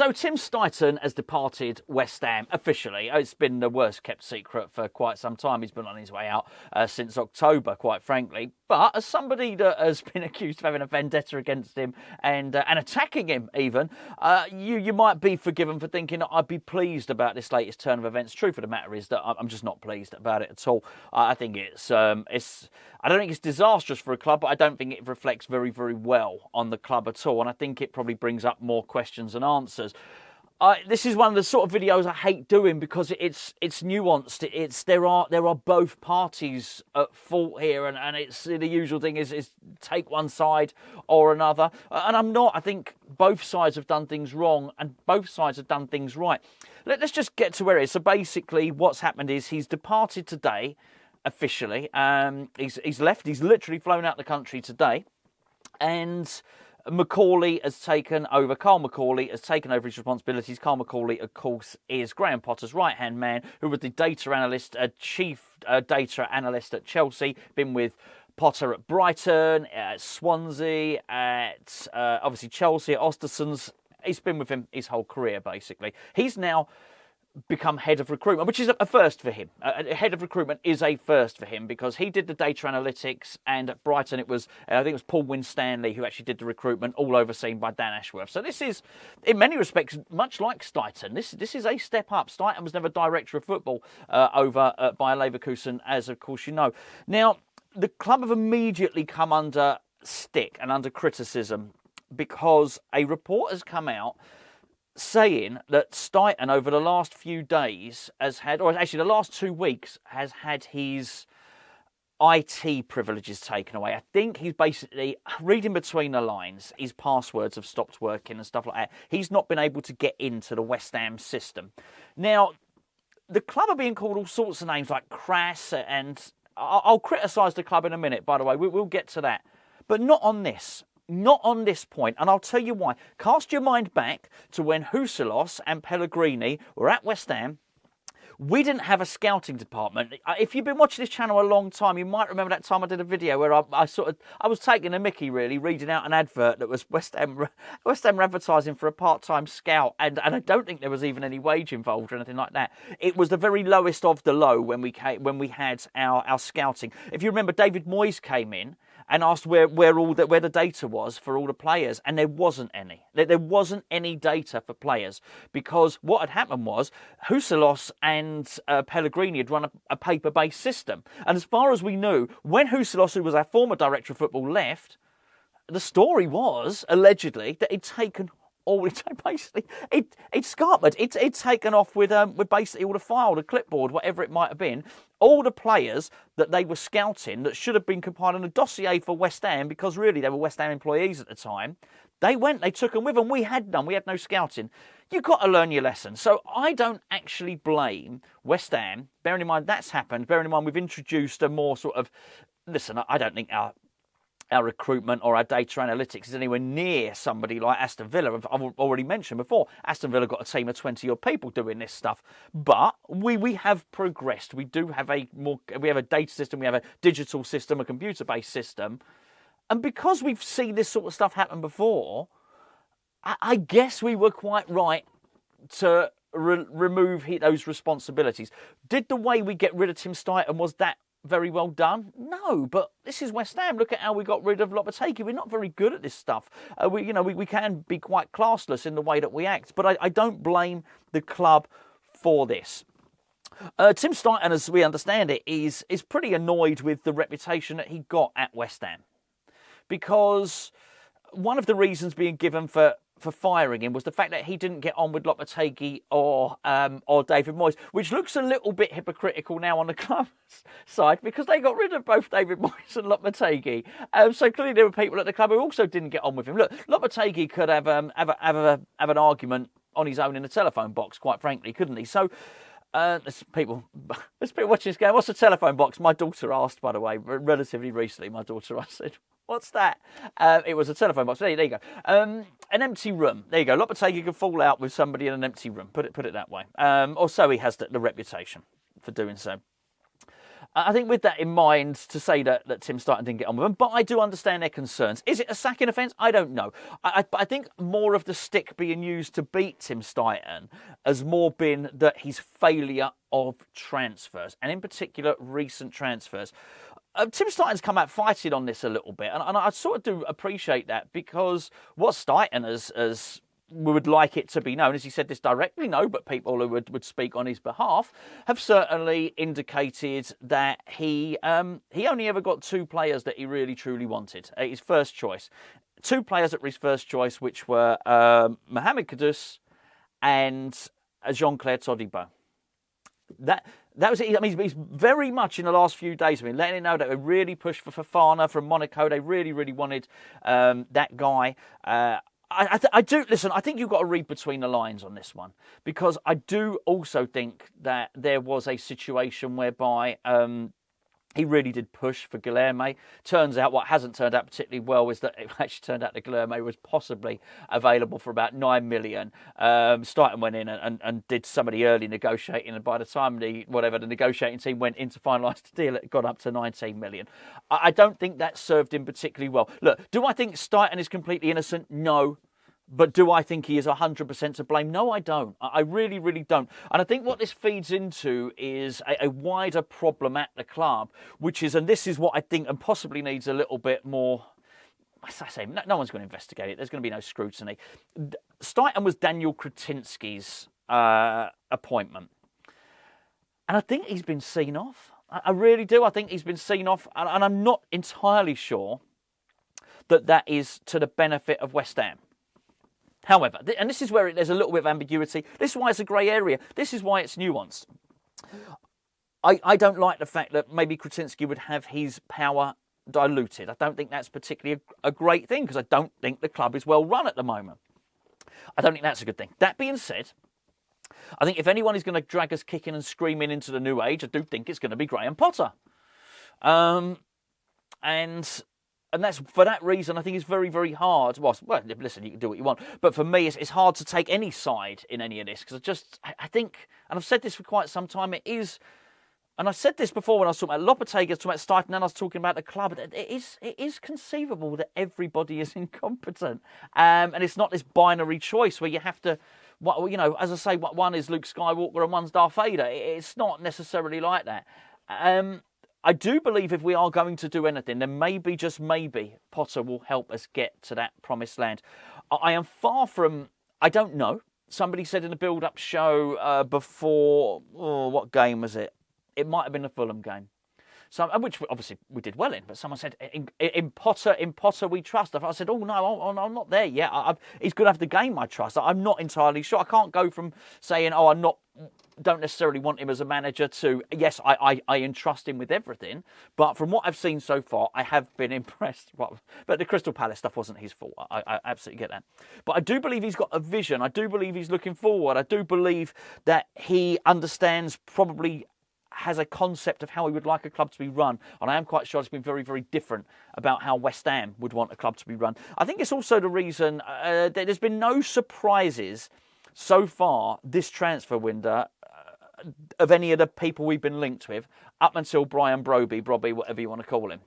So Tim Steidten has departed West Ham officially. It's been the worst kept secret for quite some time. He's been on his way out since October, quite frankly. But as somebody that has been accused of having a vendetta against him and attacking him even, you might be forgiven for thinking I'd be pleased about this latest turn of events. Truth of the matter is that I'm just not pleased about it at all. I think I don't think it's disastrous for a club, but I don't think it reflects very, very well on the club at all. And I think it probably brings up more questions than answers. This is one of the sort of videos I hate doing because it's nuanced. There are both parties at fault here, and it's the usual thing is take one side or another. And I'm not. I think both sides have done things wrong and both sides have done things right. Let's just get to where it is. So basically, what's happened is he's departed today. Officially, he's left. He's literally flown out the country today, and Macaulay has taken over. Carl Macaulay has taken over his responsibilities. Carl Macaulay, of course, is Graham Potter's right-hand man, who was the data analyst, chief data analyst at Chelsea. Been with Potter at Brighton, at Swansea, at obviously Chelsea, at Ostersund's. He's been with him his whole career, basically. He's now become head of recruitment, which is a first for him. Head of recruitment is a first for him because he did the data analytics, and at Brighton it was, I think it was Paul Winstanley who actually did the recruitment, all overseen by Dan Ashworth. So this is, in many respects, much like Steidten. This is a step up. Steidten was never director of football over by Leverkusen, as of course you know. Now, the club have immediately come under stick and under criticism because a report has come out saying that Steidten over the last few days has had, or actually the last 2 weeks, has had his IT privileges taken away. I think he's basically, reading between the lines, his passwords have stopped working and stuff like that. He's not been able to get into the West Ham system. Now, the club are being called all sorts of names like crass, and I'll criticise the club in a minute, by the way. We'll get to that. But not on this. Not on this point, and I'll tell you why. Cast your mind back to when Huselos and Pellegrini were at West Ham. We didn't have a scouting department. If you've been watching this channel a long time, you might remember that time I did a video where I was taking a mickey, really, reading out an advert that was West Ham advertising for a part-time scout, and I don't think there was even any wage involved or anything like that. It was the very lowest of the low when we had our scouting. If you remember, David Moyes came in and asked where the data was for all the players, and there wasn't any. There wasn't any data for players because what had happened was Huselos and Pellegrini had run a paper-based system. And as far as we knew, when Huselos, who was our former director of football, left, the story was, allegedly, that he'd taken all, it's scarpered. It's taken off with basically all the file, the clipboard, whatever it might have been, all the players that they were scouting that should have been compiling a dossier for West Ham, because really they were West Ham employees at the time. They took them with them. We had none. We had no scouting. You've got to learn your lesson. So I don't actually blame West Ham, bearing in mind that's happened, bearing in mind we've introduced a more sort of, listen, I don't think our recruitment or our data analytics is anywhere near somebody like Aston Villa. I've already mentioned before, Aston Villa got a team of 20-odd people doing this stuff. But we have progressed. We have a data system, we have a digital system, a computer-based system. And because we've seen this sort of stuff happen before, I guess we were quite right to remove those responsibilities. Did the way we get rid of Tim Steidten, was that very well done? No, but this is West Ham. Look at how we got rid of Lopetegui. We're not very good at this stuff. We can be quite classless in the way that we act, but I don't blame the club for this. Tim Steidten, as we understand it, is pretty annoyed with the reputation that he got at West Ham, because one of the reasons being given for firing him was the fact that he didn't get on with Lopetegui or David Moyes, which looks a little bit hypocritical now on the club's side, because they got rid of both David Moyes and Lopetegui. So clearly there were people at the club who also didn't get on with him. Look, Lopetegui could have an argument on his own in a telephone box, quite frankly, couldn't he? So there's people watching this game. What's a telephone box? My daughter asked, by the way, relatively recently. My daughter, I said, what's that? It was a telephone box. There you go. An empty room. There you go. Lopetegui could fall out with somebody in an empty room. Put it that way. Or so he has the reputation for doing so. I think with that in mind, to say that Tim Steidten didn't get on with them, but I do understand their concerns. Is it a sacking offence? I don't know. I think more of the stick being used to beat Tim Steidten has more been that his failure of transfers, and in particular recent transfers. Tim Steidten's come out fighting on this a little bit, and I sort of do appreciate that, because what Steidten has we would like it to be known, as he said this directly, no, but people who would speak on his behalf have certainly indicated that he only ever got 2 players that he really truly wanted, his first choice. 2 players that were his first choice, which were Mohamed Kudus and Jean-Claire Todibo. That was it. I mean, he's very much in the last few days, letting it know that they really pushed for Fofana from Monaco. They really, really wanted that guy. I do, listen, I think you've got to read between the lines on this one, because I do also think that there was a situation whereby he really did push for Guilherme. Turns out, what hasn't turned out particularly well is that it actually turned out that Guilherme was possibly available for about 9 million. Steidten went in and did some of the early negotiating, and by the time the negotiating team went in to finalise the deal, it got up to 19 million. I don't think that served him particularly well. Look, do I think Steidten is completely innocent? No. But do I think he is 100% to blame? No, I don't. I really, really don't. And I think what this feeds into is a wider problem at the club, which is, and this is what I think, and possibly needs a little bit more, as I say, no one's going to investigate it. There's going to be no scrutiny. Steidten was Daniel Kretinsky's appointment. And I think he's been seen off. I really do. I think he's been seen off. And I'm not entirely sure that is to the benefit of West Ham. However, and this is where there's a little bit of ambiguity. This is why it's a grey area. This is why it's nuanced. I don't like the fact that maybe Kretinsky would have his power diluted. I don't think that's particularly a great thing, because I don't think the club is well run at the moment. I don't think that's a good thing. That being said, I think if anyone is going to drag us kicking and screaming into the new age, I do think it's going to be Graham Potter. And that's, for that reason, I think it's very, very hard. Well, listen, you can do what you want. But for me, it's hard to take any side in any of this, because I think, and I've said this for quite some time, it is, and I said this before when I was talking about Lopetegui, I was talking about Steidten, and I was talking about the club. It is conceivable that everybody is incompetent. And it's not this binary choice where you have to, as I say, one is Luke Skywalker and one's Darth Vader. It's not necessarily like that. I do believe if we are going to do anything, then maybe, just maybe, Potter will help us get to that promised land. I am far from, I don't know. Somebody said in the build-up show before, what game was it? It might have been the Fulham game. So, which obviously we did well in, but someone said, in Potter we trust. I said, I'm not there yet. He's going to have to gain my trust. I'm not entirely sure. I can't go from saying, don't necessarily want him as a manager, to, yes, I entrust him with everything. But from what I've seen so far, I have been impressed. But the Crystal Palace stuff wasn't his fault. I absolutely get that. But I do believe he's got a vision. I do believe he's looking forward. I do believe that he understands, probably has a concept of how he would like a club to be run. And I am quite sure it's been very, very different about how West Ham would want a club to be run. I think it's also the reason that there's been no surprises so far this transfer window of any of the people we've been linked with, up until Brian Brobby, whatever you want to call him.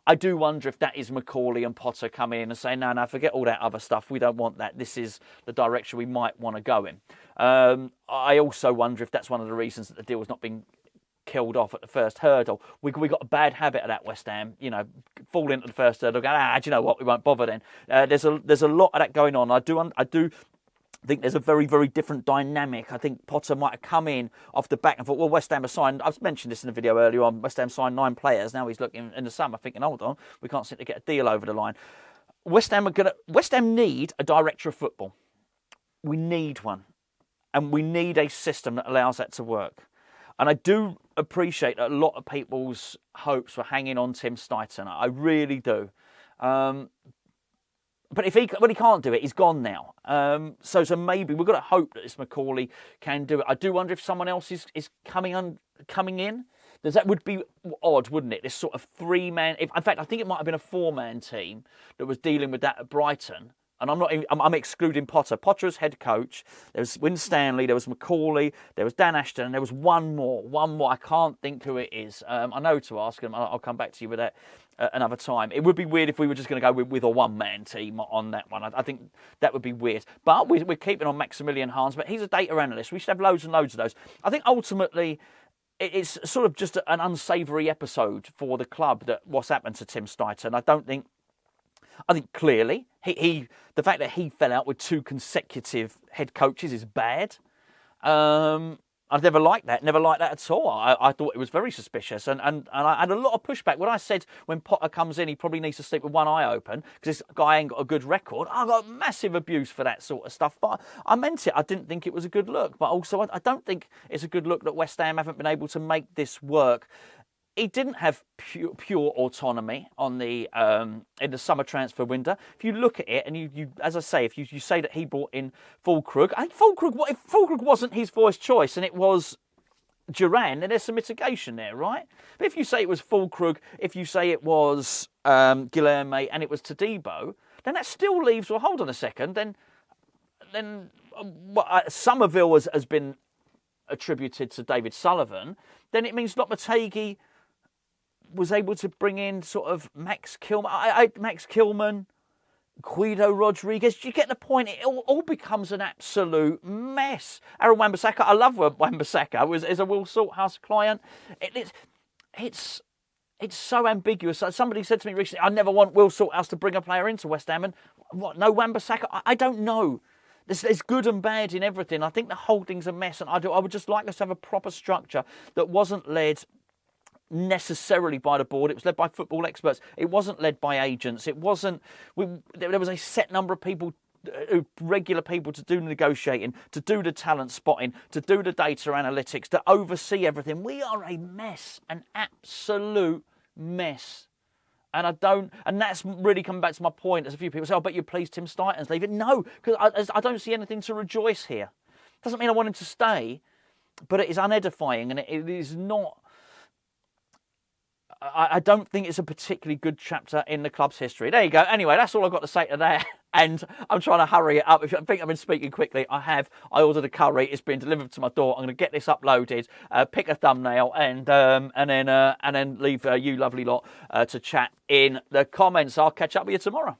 I do wonder if that is Macaulay and Potter coming in and saying, no, forget all that other stuff. We don't want that. This is the direction we might want to go in. I also wonder if that's one of the reasons that the deal has not been killed off at the first hurdle. We got a bad habit of that, West Ham. Fall into the first hurdle, go, do you know what? We won't bother then. There's a lot of that going on. I do think there's a very, very different dynamic. I think Potter might have come in off the back and thought, well, West Ham have signed, I've mentioned this in the video earlier on, West Ham signed 9 players. Now he's looking in the summer thinking, hold on, we can't seem to get a deal over the line. West Ham need a director of football. We need one. And we need a system that allows that to work. And I do appreciate that a lot of people's hopes were hanging on Tim Steidten. I really do. But he can't do it, he's gone now. So maybe we've got to hope that this Macaulay can do it. I do wonder if someone else is coming in. That would be odd, wouldn't it? This sort of 3-man. In fact, I think it might have been a 4-man team that was dealing with that at Brighton. and I'm excluding Potter. Potter as head coach. There was Win Stanley, there was Macaulay, there was Dan Ashton, and there was one more. I can't think who it is. I know to ask him. I'll come back to you with that another time. It would be weird if we were just going to go with a one-man team on that one. I think that would be weird. But we're keeping on Maximilian Hans, but he's a data analyst. We should have loads and loads of those. I think ultimately it's sort of just an unsavoury episode for the club that what's happened to Tim Steidten. I think clearly the fact that he fell out with 2 consecutive head coaches is bad. I've never liked that at all. I thought it was very suspicious, and I had a lot of pushback when I said when Potter comes in, he probably needs to sleep with one eye open because this guy ain't got a good record. I got massive abuse for that sort of stuff, but I meant it. I didn't think it was a good look, but also I don't think it's a good look that West Ham haven't been able to make this work. He didn't have pure autonomy on the in the summer transfer window. If you look at it, and you as I say, if you say that he brought in Fullkrug, I think if Fullkrug wasn't his voice choice and it was Duran, then there's some mitigation there, right? But if you say it was Fullkrug, if you say it was Guilherme and it was Todibo, then that still leaves. Well, hold on a second. Then Somerville has been attributed to David Sullivan. Then it means Lopetegui was able to bring in sort of Max Kilman, Guido Rodriguez. Do you get the point? It all becomes an absolute mess. Aaron Wan-Bissaka, I love Wan-Bissaka, is a Will Salthouse client. It's so ambiguous. Somebody said to me recently, I never want Will Salthouse to bring a player into West Ham. And what, no Wan-Bissaka? I don't know. There's good and bad in everything. I think the whole thing's a mess, and I would just like us to have a proper structure that wasn't led necessarily by the board. It was led by football experts. It wasn't led by agents. There was a set number of people, regular people, to do the negotiating, to do the talent spotting, to do the data analytics, to oversee everything. We are a mess, an absolute mess. And that's really coming back to my point, as a few people say, I bet you're pleased Tim Steidten's leaving. No, because I don't see anything to rejoice here. Doesn't mean I want him to stay, but it is unedifying, and it is not. I don't think it's a particularly good chapter in the club's history. There you go. Anyway, that's all I've got to say to that. And I'm trying to hurry it up. If you think I've been speaking quickly, I have. I ordered a curry. It's been delivered to my door. I'm going to get this uploaded, pick a thumbnail, and then leave you lovely lot to chat in the comments. I'll catch up with you tomorrow.